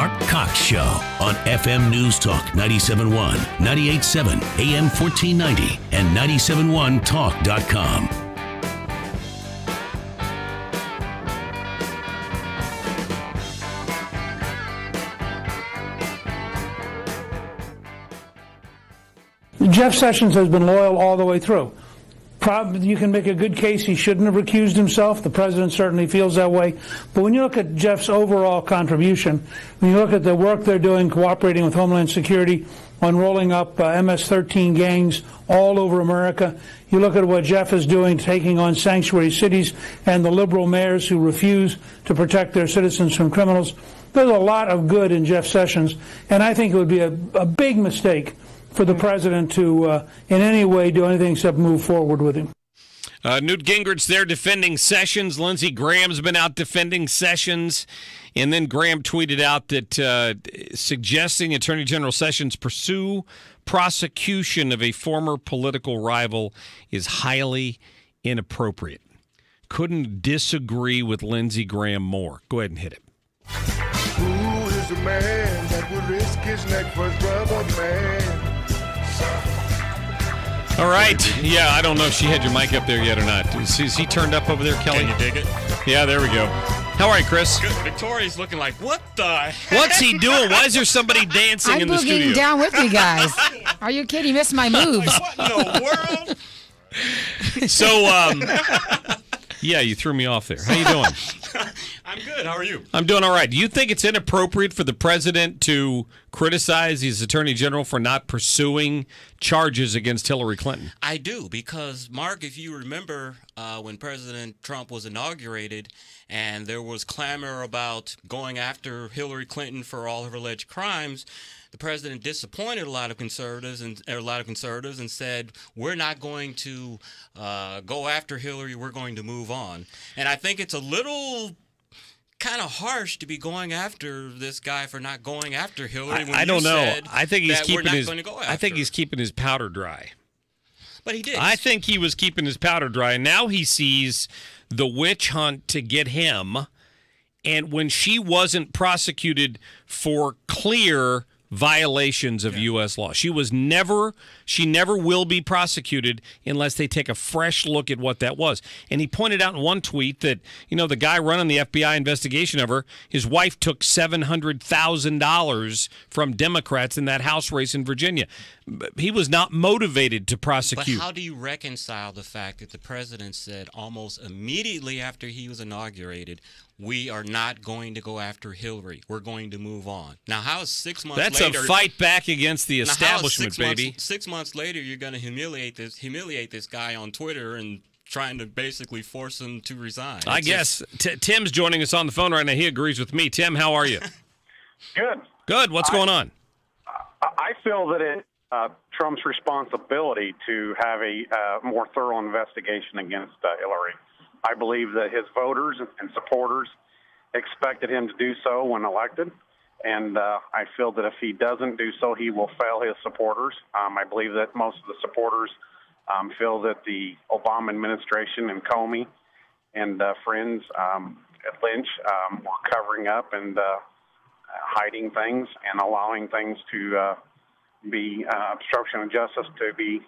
Marc Cox Show on FM News Talk 97.1, 98.7, AM 1490, and 97.1talk.com. Jeff Sessions has been loyal all the way through. You can make a good case he shouldn't have recused himself. The president certainly feels that way. But when you look at Jeff's overall contribution, when you look at the work they're doing cooperating with Homeland Security on rolling up MS-13 gangs all over America, you look at what Jeff is doing taking on sanctuary cities and the liberal mayors who refuse to protect their citizens from criminals, there's a lot of good in Jeff Sessions, and I think it would be a big mistake for the president to in any way do anything except move forward with him. Newt Gingrich's there defending Sessions. Lindsey Graham's been out defending Sessions. And then Graham tweeted out that suggesting Attorney General Sessions pursue prosecution of a former political rival is highly inappropriate. Couldn't disagree with Lindsey Graham more. Go ahead and hit it. Who is the man that would risk his neck for his brother, man? All right. Yeah, I don't know if she had your mic up there yet or not. Is he turned up over there, Kelly? Can you dig it? Yeah, there we go. How are you, Chris? Good. Victoria's looking like, what the heck? What's he doing? Why is there somebody dancing in the studio? I'm boogieing down with you guys. Are you kidding? You missed my moves. Like, what in the world? So, yeah, you threw me off there. How you doing? I'm good. How are you? I'm doing all right. Do you think it's inappropriate for the president to criticize his attorney general for not pursuing charges against Hillary Clinton? I do, because, Mark, if you remember when President Trump was inaugurated and there was clamor about going after Hillary Clinton for all her alleged crimes, the president disappointed a lot of conservatives and said, we're not going to go after Hillary, we're going to move on. And I think it's a little kind of harsh to be going after this guy for not going after Hillary when I don't know. I think he's he's keeping his powder dry. But he did. I think he was keeping his powder dry, and now he sees the witch hunt to get him. And when she wasn't prosecuted for clear violations of U.S. law. She never will be prosecuted unless they take a fresh look at what that was. And he pointed out in one tweet that, the guy running the FBI investigation of her, his wife took $700,000 from Democrats in that House race in Virginia. He was not motivated to prosecute. But how do you reconcile the fact that the president said almost immediately after he was inaugurated, we are not going to go after Hillary. We're going to move on. Now, how is 6 months later? That's a fight back against the establishment, baby. 6 months later, you're going to humiliate this guy on Twitter and trying to basically force him to resign. I guess. Tim's joining us on the phone right now. He agrees with me. Tim, how are you? Good. Good. What's going on? I feel that it's Trump's responsibility to have a more thorough investigation against Hillary. I believe that his voters and supporters expected him to do so when elected, and I feel that if he doesn't do so, he will fail his supporters. I believe that most of the supporters feel that the Obama administration and Comey and friends at Lynch were covering up and hiding things and allowing things to be obstruction of justice to be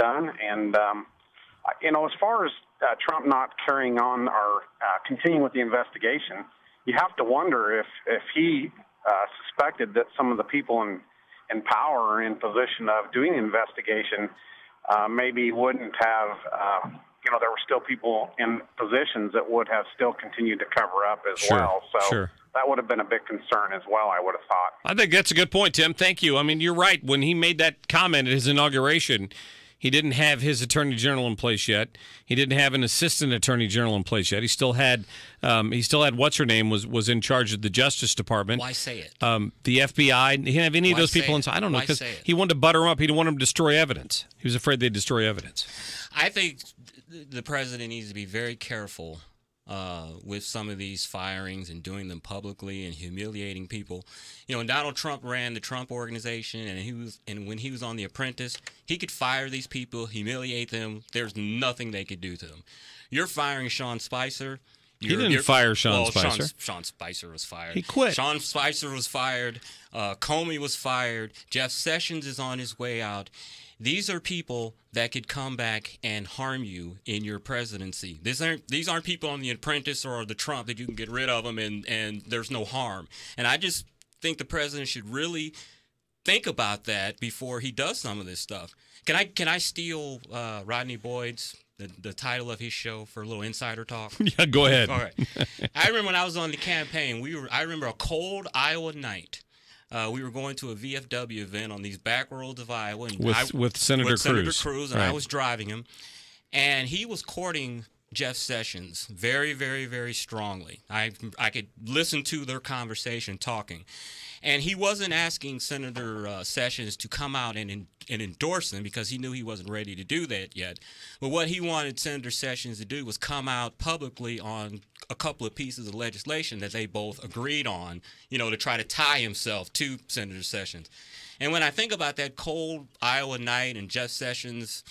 done. And, as far as Trump not carrying on or continuing with the investigation, you have to wonder if he suspected that some of the people in power or in position of doing the investigation maybe wouldn't have, there were still people in positions that would have still continued to cover up as well. So that would have been a big concern as well, I would have thought. I think that's a good point, Tim. Thank you. I mean, you're right. When he made that comment at his inauguration, he didn't have his attorney general in place yet. He didn't have an assistant attorney general in place yet. He still had what's her name was in charge of the Justice Department. Why say it? The FBI. He didn't have any of those people inside. I don't know, because he wanted to butter them up. He didn't want them to destroy evidence. He was afraid they'd destroy evidence. I think the president needs to be very careful with some of these firings and doing them publicly and humiliating people. When Donald Trump ran the Trump Organization and when he was on The Apprentice, he could fire these people, humiliate them. There's nothing they could do to them. You're firing Sean Spicer. He didn't fire Sean Spicer. Sean Spicer was fired. He quit. Sean Spicer was fired. Comey was fired. Jeff Sessions is on his way out. These are people that could come back and harm you in your presidency. These aren't people on The Apprentice or The Trump that you can get rid of them and there's no harm. And I just think the president should really think about that before he does some of this stuff. Can I steal Rodney Boyd's the title of his show for a little insider talk? Yeah, go ahead. All right. I remember when I was on the campaign, I remember a cold Iowa night. We were going to a VFW event on these back roads of Iowa. And with Senator Cruz. And right. I was driving him. And he was courting Jeff Sessions very, very, very strongly. I could listen to their conversation talking. And he wasn't asking Senator Sessions to come out and endorse him because he knew he wasn't ready to do that yet. But what he wanted Senator Sessions to do was come out publicly on a couple of pieces of legislation that they both agreed on, to try to tie himself to Senator Sessions. And when I think about that cold Iowa night and Jeff Sessions,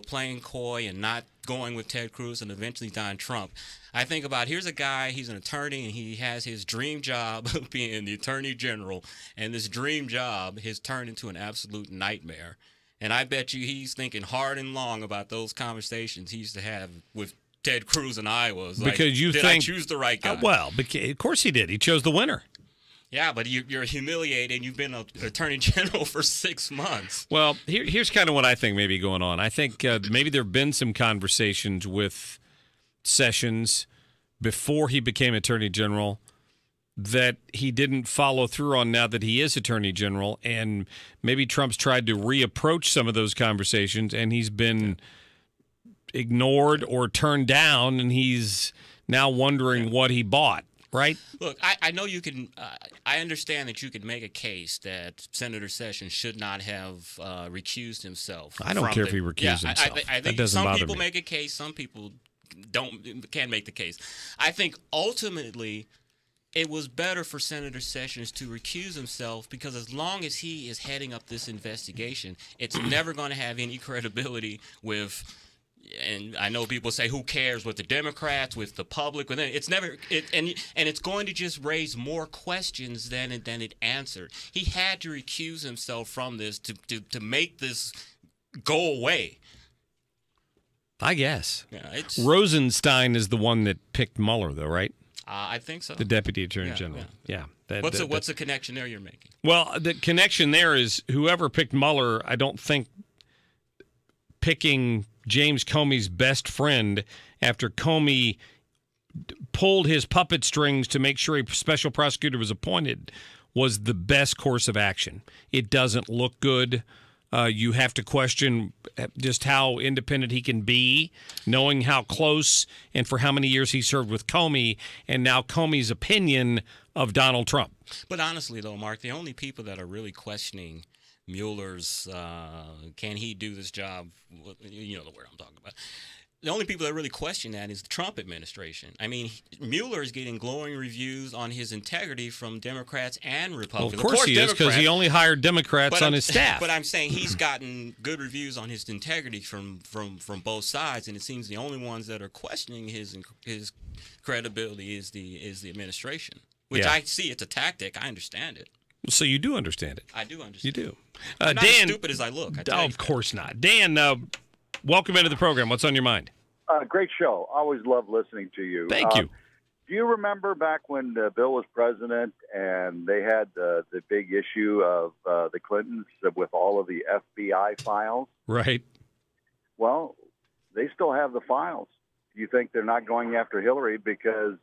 playing coy and not going with Ted Cruz and eventually Donald Trump, I think about here's a guy, he's an attorney, and he has his dream job of being the attorney general, and this dream job has turned into an absolute nightmare. And I bet you he's thinking hard and long about those conversations he used to have with Ted Cruz in Iowa. Because did I choose the right guy? Well, of course he did. He chose the winner. Yeah, but you're humiliated. You've been an attorney general for 6 months. Well, here's kind of what I think may be going on. I think maybe there have been some conversations with Sessions before he became attorney general that he didn't follow through on now that he is attorney general, and maybe Trump's tried to reapproach some of those conversations, and he's been ignored or turned down, and he's now wondering what he bought. Right? Look, I know you can. I understand that you could make a case that Senator Sessions should not have recused himself. I don't care if he recused himself. I think that doesn't bother me. Some people make a case. Some people can't make the case. I think ultimately it was better for Senator Sessions to recuse himself because as long as he is heading up this investigation, it's never going to have any credibility with. And I know people say, "Who cares?" with the Democrats, with the public, with it's never. And it's going to just raise more questions than it answered. He had to recuse himself from this to make this go away. I guess. Yeah, Rosenstein is the one that picked Mueller, though, right? I think so. The Deputy Attorney General. Yeah. What's the connection there you're making? Well, the connection there is whoever picked Mueller. I don't think picking James Comey's best friend after Comey pulled his puppet strings to make sure a special prosecutor was appointed was the best course of action. It doesn't look good. You have to question just how independent he can be, knowing how close and for how many years he served with Comey, and now Comey's opinion of Donald Trump. But honestly, though, Mark, the only people that are really questioning Mueller's, can he do this job? You know the word I'm talking about. The only people that really question that is the Trump administration. I mean, Mueller is getting glowing reviews on his integrity from Democrats and Republicans. Well, of course he is, because he only hired Democrats on his staff. But I'm saying he's gotten good reviews on his integrity from both sides, and it seems the only ones that are questioning his credibility is the administration, which I see it's a tactic. I understand it. So you do understand it. I do understand. You do. I'm not Dan, as stupid as I look. Of course not. Dan, welcome into the program. What's on your mind? Great show. Always love listening to you. Thank you. Do you remember back when Bill was president and they had the big issue of the Clintons with all of the FBI files? Right. Well, they still have the files. Do you think they're not going after Hillary because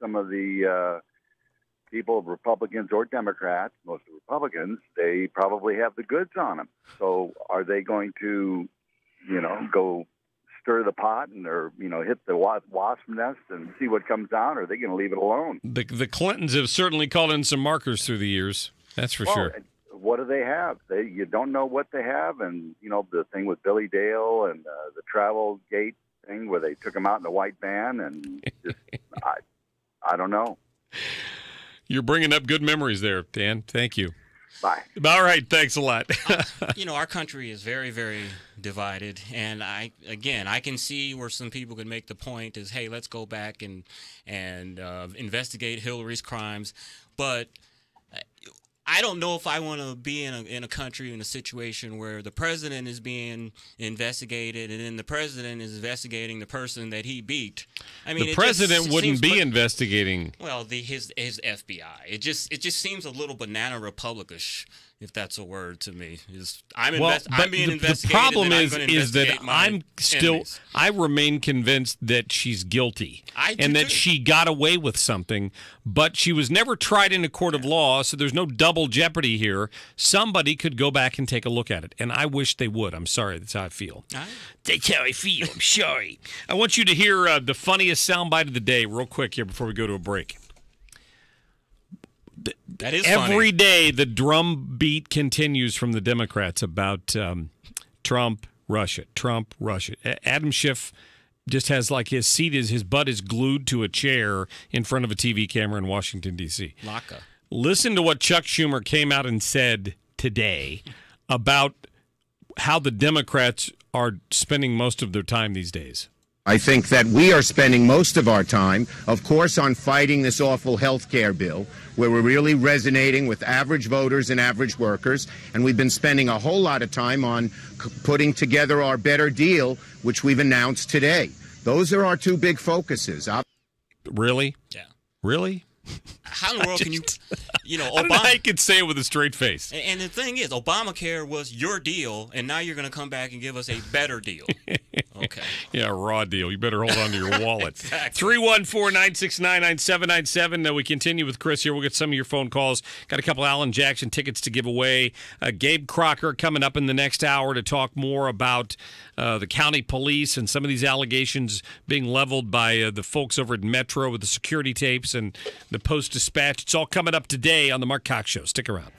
some of the people, Republicans or Democrats, most of the Republicans, they probably have the goods on them. So are they going to, go stir the pot or hit the wasp nest and see what comes out, or are they going to leave it alone? The Clintons have certainly called in some markers through the years. That's for sure. What do they have? You don't know what they have, and the thing with Billy Dale and the travel gate thing where they took him out in the white van, and just, I don't know. You're bringing up good memories there, Dan. Thank you. Bye. All right, thanks a lot. Our country is very, very divided, and I can see where some people could make the point is, hey, let's go back and investigate Hillary's crimes, but I don't know if I want to be in a country, in a situation where the president is being investigated and then the president is investigating the person that he beat. I mean, the president wouldn't be investigating. Well, his FBI. It just seems a little banana republicish, if that's a word to me. I'm being investigated. The problem is that I remain convinced that she's guilty and that she got away with something, but she was never tried in a court of law, so there's no double jeopardy here. Somebody could go back and take a look at it, and I wish they would. I'm sorry. That's how I feel. That's how I feel. I'm sorry. I want you to hear the funniest soundbite of the day real quick here before we go to a break. That is Every funny. day, the drum beat continues from the Democrats about Trump, Russia, Trump, Russia. Adam Schiff just has like his butt is glued to a chair in front of a TV camera in Washington, D.C. Laka. Listen to what Chuck Schumer came out and said today about how the Democrats are spending most of their time these days. I think that we are spending most of our time, of course, on fighting this awful health care bill, where we're really resonating with average voters and average workers, and we've been spending a whole lot of time on putting together our better deal, which we've announced today. Those are our two big focuses. Really? Yeah. Really? How in the world can you, I don't know how you can say it with a straight face. And the thing is, Obamacare was your deal, and now you're going to come back and give us a better deal. Okay. Yeah, raw deal. You better hold on to your wallet. Exactly. 314-969-9797. We continue with Chris here. We'll get some of your phone calls. Got a couple Alan Jackson tickets to give away. Gabe Crocker coming up in the next hour to talk more about the county police and some of these allegations being leveled by the folks over at Metro with the security tapes and the Post-Dispatch. It's all coming up today on the Marc Cox Show. Stick around.